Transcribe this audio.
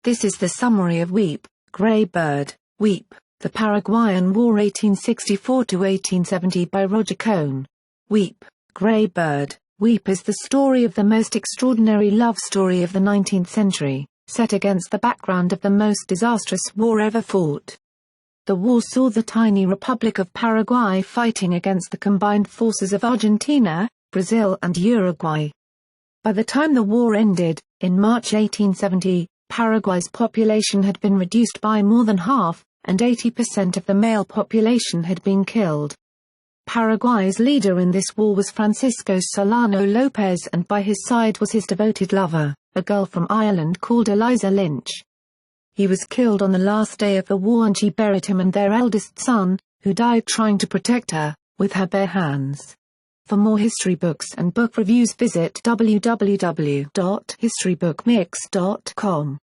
This is the summary of Weep, Grey Bird, Weep, The Paraguayan War 1864–1870 by Roger Kohn. Weep, Grey Bird, Weep is the story of the most extraordinary love story of the 19th century, set against the background of the most disastrous war ever fought. The war saw the tiny Republic of Paraguay fighting against the combined forces of Argentina, Brazil and Uruguay. By the time the war ended, in March 1870, Paraguay's population had been reduced by more than half, and 80% of the male population had been killed. Paraguay's leader in this war was Francisco Solano Lopez, and by his side was his devoted lover, a girl from Ireland called Eliza Lynch. He was killed on the last day of the war, and she buried him and their eldest son, who died trying to protect her, with her bare hands. For more history books and book reviews visit www.historybookmix.com.